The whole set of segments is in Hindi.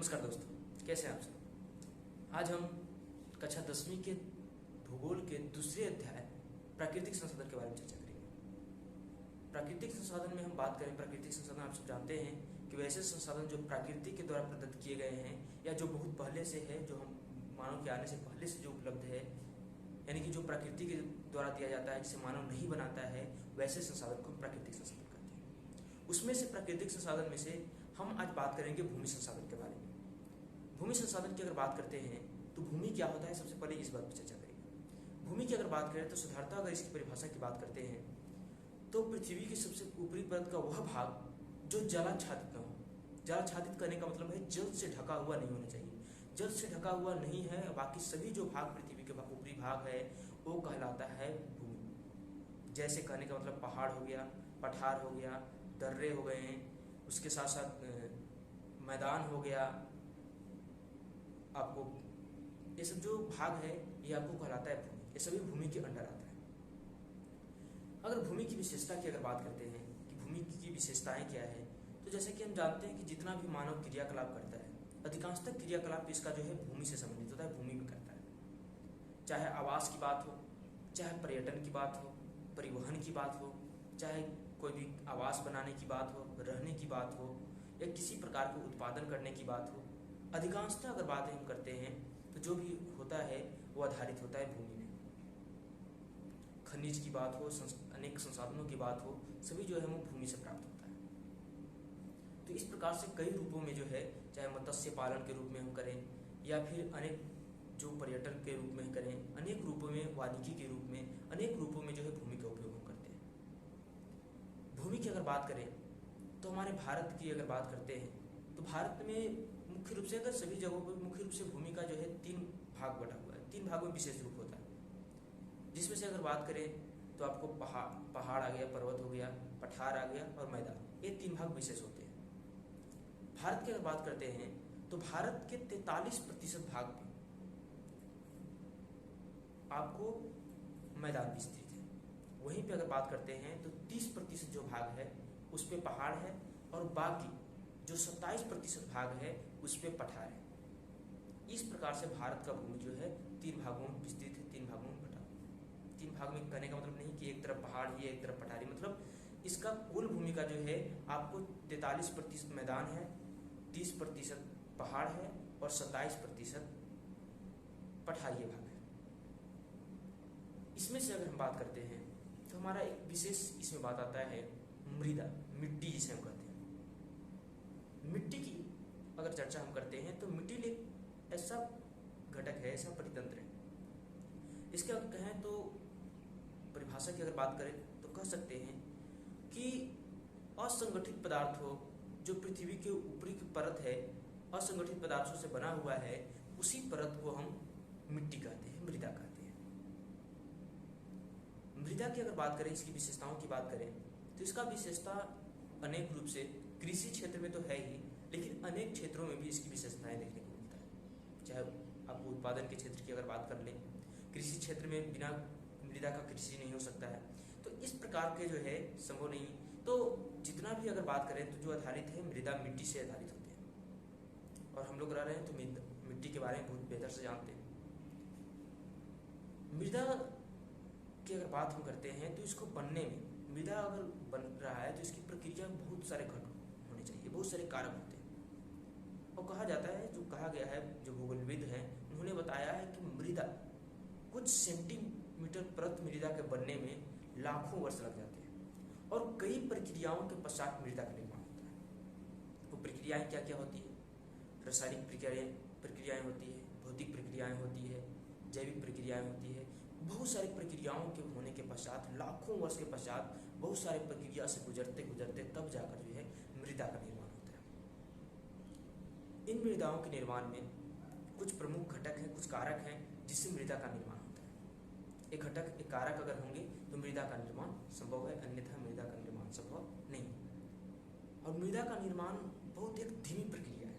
नमस्कार दोस्तों, कैसे हैं आप सब। आज हम कक्षा 10वीं के भूगोल के दूसरे अध्याय प्राकृतिक संसाधन के बारे में चर्चा करेंगे। प्राकृतिक संसाधन में हम बात करें, प्राकृतिक संसाधन आप सब जानते हैं कि वैसे संसाधन जो प्रकृति के द्वारा प्रदत्त किए गए हैं या जो बहुत पहले से है, जो हम मानव के आने से पहले से जो उपलब्ध है, यानी कि जो प्रकृति के द्वारा दिया जाता है, जिसे मानव नहीं बनाता है, वैसे संसाधन को हम प्राकृतिक संसाधन कहते हैं। उसमें से प्राकृतिक संसाधन में से हम आज बात करेंगे भूमि संसाधन के बारे में। भूमि संसाधन की अगर बात करते हैं तो भूमि क्या होता है, सबसे पहले इस बात पर चर्चा करेंगे। भूमि की अगर बात करें तो साधारणतः अगर इसकी परिभाषा की बात करते हैं तो पृथ्वी की सबसे ऊपरी परत का वह भाग जो जलाच्छादित न हो। जलाच्छादित करने का मतलब है जल से ढका हुआ नहीं होना चाहिए। जल से ढका हुआ नहीं है, बाकी सभी जो भाग पृथ्वी के ऊपरी भाग है वो कहलाता है भूमि। जैसे कहने का मतलब पहाड़ हो गया, पठार हो गया, दर्रे हो गए हैं, उसके साथ साथ मैदान हो गया। आपको ये सब जो भाग है ये आपको कहलाता है भूमि। ये सभी भूमि के अंडर आता है। अगर भूमि की विशेषता की अगर बात करते हैं कि भूमि की विशेषताएं क्या है, तो जैसे कि हम जानते हैं कि जितना भी मानव क्रियाकलाप करता है, अधिकांशतः क्रियाकलाप इसका जो है भूमि से संबंधित होता है, भूमि में करता है। चाहे आवास की बात हो, चाहे पर्यटन की बात हो, परिवहन की बात हो, चाहे कोई भी आवास बनाने की बात हो, रहने की बात हो, या किसी प्रकार को उत्पादन करने की बात हो, अधिकांशतः अगर बातें हम करते हैं तो जो भी होता है वो आधारित होता है भूमि में। खनिज की बात हो, अनेक संसाधनों की बात हो, सभी जो है वो भूमि से प्राप्त होता है। तो इस प्रकार से कई रूपों में जो है, चाहे मत्स्य पालन के रूप में हम करें या फिर अनेक जो पर्यटन के रूप में करें, अनेक रूपों में, वानिकी के रूप में, अनेक रूपों में जो है भूमि का उपयोग हम करते हैं। भूमि की अगर बात करें तो हमारे भारत की अगर बात करते हैं तो भारत में मुख्य रूप से, अगर सभी जगहों पर मुख्य रूप से भूमि का जो है 3 भाग बटा हुआ है। 3 भागों में विशेष रूप होता है, जिसमें से अगर बात करें तो आपको पहाड़ आ गया, पर्वत हो गया, पठार आ गया और मैदान। ये 3 भाग विशेष होते हैं। भारत की अगर बात करते हैं तो भारत के 43% भाग में आपको मैदान विस्तृत है। वहीं पे अगर बात करते हैं तो 30% जो भाग है उस पे पहाड़ है और बाकी जो 27% भाग है उस पे पठार है। इस प्रकार से भारत का भूमि जो है 3 भागों में विस्तृत है, 3 भागों में बटा। 3 भाग में कहने का मतलब नहीं कि एक तरफ पहाड़ ही है, एक तरफ पठारी। मतलब इसका कुल भूमि का जो है आपको 43% मैदान है, 30% पहाड़ है और 27% पठारीय भाग है। इसमें से अगर हम बात करते हैं तो हमारा एक विशेष इसमें बात आता है मृदा, मिट्टी जिसे हम कहते हैं। मिट्टी की अगर चर्चा हम करते हैं तो मिट्टी एक ऐसा घटक है, ऐसा परितंत्र है। इसके अगर कहें तो परिभाषा की अगर बात करें तो कह सकते हैं कि असंगठित पदार्थ हो, जो पृथ्वी के ऊपरी की परत है, असंगठित पदार्थों से बना हुआ है, उसी परत को हम मिट्टी कहते हैं, मृदा कहते हैं। मृदा की अगर बात करें, इसकी विशेषताओं की बात करें तो इसका विशेषता अनेक रूप से, कृषि क्षेत्र में तो है ही, लेकिन अनेक क्षेत्रों में भी इसकी विशेषताएं देखने को मिलता है। चाहे आपको उत्पादन के क्षेत्र की अगर बात कर लें, कृषि क्षेत्र में बिना मृदा का कृषि नहीं हो सकता है। तो इस प्रकार के जो है संभव नहीं। तो जितना भी अगर बात करें तो जो आधारित है मृदा, मिट्टी से आधारित होते हैं। और हम लोग रह रहे हैं तो मिट्टी के बारे में बहुत बेहतर से जानते हैं। मृदा की अगर बात हम करते हैं तो इसको बनने में, मृदा अगर बन रहा है तो इसकी प्रक्रिया में बहुत सारे घटक होने चाहिए, बहुत सारे कारक होते हैं। और कहा जाता है, जो कहा गया है, जो भूगोलविद हैं उन्होंने बताया है कि मृदा कुछ सेंटीमीटर परत मृदा के बनने में लाखों वर्ष लग जाते हैं और कई प्रक्रियाओं के पश्चात मृदा का निर्माण होता है। वो प्रक्रियाएं क्या क्या होती है? रासायनिक प्रक्रियाएं होती है, भौतिक प्रक्रियाएं होती है, जैविक प्रक्रियाएं होती है। बहुत सारी प्रक्रियाओं के होने के पश्चात, लाखों वर्ष के पश्चात, बहुत सारे प्रक्रिया से गुजरते गुजरते तब जाकर जो है मृदा का निर्माण होता है। इन मृदाओं के निर्माण में कुछ प्रमुख घटक हैं, कुछ कारक हैं जिससे मृदा का निर्माण होता है। एक घटक, एक कारक अगर होंगे तो मृदा का निर्माण संभव है, अन्यथा मृदा का निर्माण संभव नहीं। और मृदा का निर्माण बहुत एक धीमी प्रक्रिया है।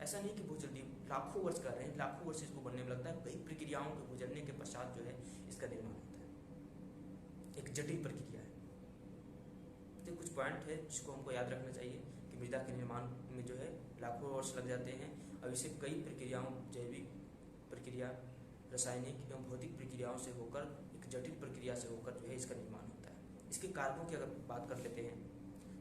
ऐसा नहीं कि बहुत जल्दी, लाखों वर्ष कर रहे हैं, लाखों वर्ष इसको बनने में लगता है। कई प्रक्रियाओं के गुजरने के पश्चात जो है इसका निर्माण होता है। एक जटिल प्रक्रिया है। तो कुछ पॉइंट है जिसको हमको याद रखना चाहिए कि मृदा के निर्माण में जो है लाखों वर्ष लग जाते हैं। अब इसे कई प्रक्रियाओं, जैविक प्रक्रिया, रासायनिक एवं भौतिक प्रक्रियाओं से होकर एक जटिल प्रक्रिया से होकर जो है इसका निर्माण होता है। इसके कारकों की अगर बात कर लेते हैं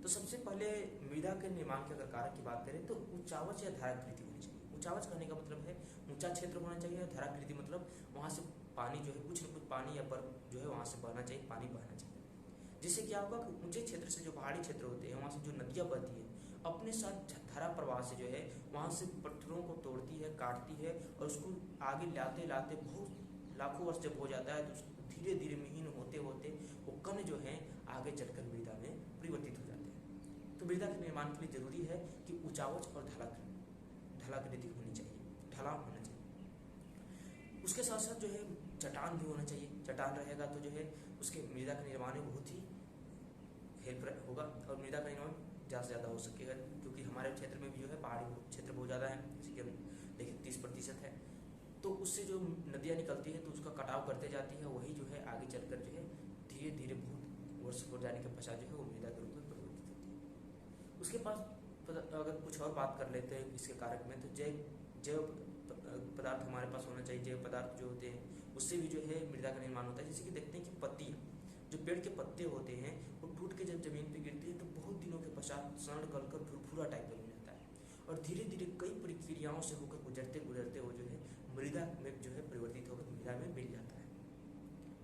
तो सबसे पहले मृदा के निर्माण के अगर कारक की बात करें तो उच्चावच या धाराकृति होनी चाहिए। उच्चावच करने का मतलब है ऊंचा क्षेत्र होना चाहिए, और धाराकृति मतलब वहाँ से पानी जो है कुछ न कुछ पानी या बर्फ जो है वहाँ से बहना चाहिए, पानी बहना चाहिए। जिससे क्या होगा कि ऊंचे क्षेत्र से जो पहाड़ी क्षेत्र होते हैं वहाँ से जो नदियाँ बहती है अपने साथ धारा प्रवाह से जो है वहाँ से पत्थरों को तोड़ती है, काटती है, और उसको आगे लाते लाते बहुत लाखों वर्ष जब हो जाता है तो धीरे धीरे महीन होते होते वो कण जो है आगे चलकर मृदा में परिवर्तित हो जाते हैं। तो मृदा के निर्माण के लिए जरूरी है कि उचावच और ढलाकृति होनी चाहिए, ढलाव होना चाहिए। उसके साथ साथ जो है चट्टान भी होना चाहिए। चट्टान रहेगा तो जो है उसके मृदा का निर्माण में बहुत ही हेल्प होगा, और मृदा का निर्माण ज़्यादा से ज़्यादा हो सकेगा, क्योंकि हमारे क्षेत्र में भी जो है पहाड़ी क्षेत्र बहुत ज़्यादा है, जैसे कि हम देखिए 30% है। तो उससे जो नदियाँ निकलती है तो उसका कटाव करते जाती है, वही जो है आगे चलकर जो है धीरे धीरे बहुत वर्ष हो जाने के पश्चात जो है वो मृदा के रूप में परिवर्तित होती है। उसके पास अगर कुछ और बात कर लेते हैं इसके कारक में, तो जैव पदार्थ हमारे पास होना चाहिए। जैव पदार्थ जो होते हैं उससे भी जो है मृदा का निर्माण होता है। जैसे कि देखते हैं कि पत्तियाँ, जो पेड़ के पत्ते होते हैं वो टूट के जब जमीन पे गिरते हैं तो बहुत दिनों के पश्चात सड़ गल कर भूरा टाइप का बन जाता है, और धीरे धीरे कई प्रक्रियाओं से होकर गुजरते गुजरते वो जो है मृदा में जो है परिवर्तित होकर मृदा में मिल जाता है।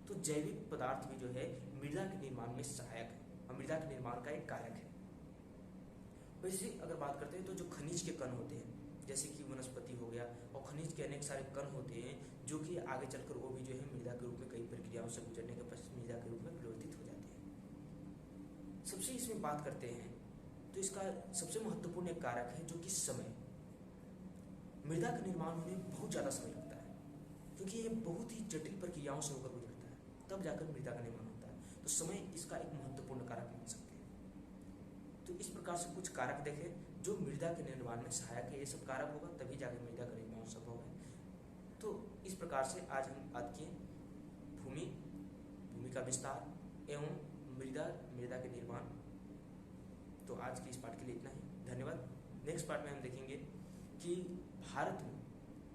तो जैविक पदार्थ भी जो है मृदा के निर्माण में सहायक है और मृदा के निर्माण का एक कारक है। वैसे अगर बात करते हैं तो जो खनिज के कण होते हैं, जैसे कि वनस्पति हो गया, और खनिज के अनेक सारे कण होते हैं जो कि आगे चलकर वो भी जो है मृदा के रूप में कई प्रक्रियाओं से गुजरने के पश्चात मृदा के रूप में परिवर्तित हो जाते हैं। सबसे इसमें बात करते हैं तो इसका सबसे महत्वपूर्ण एक कारक है जो कि समय। मृदा का निर्माण होने में बहुत ज़्यादा समय लगता है, क्योंकि ये बहुत ही जटिल प्रक्रियाओं से होकर गुजरता है, तब जाकर मृदा का निर्माण होता है। तो समय इसका एक महत्वपूर्ण कारक मान सकते हैं। तो इस प्रकार से कुछ कारक देखें जो मृदा के निर्माण में सहायक है। ये सब कारक होगा तभी जाकर मृदा का निर्माण संभव है। तो इस प्रकार से आज हम बात किए भूमि का विस्तार एवं मृदा के निर्माण। तो आज के इस पाठ के लिए इतना ही, धन्यवाद। नेक्स्ट पार्ट में हम देखेंगे कि भारत में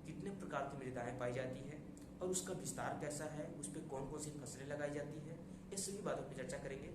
कितने प्रकार की मृदाएं पाई जाती है और उसका विस्तार कैसा है, उस पर कौन कौन सी फसलें लगाई जाती है, ये सभी बातों पर चर्चा करेंगे।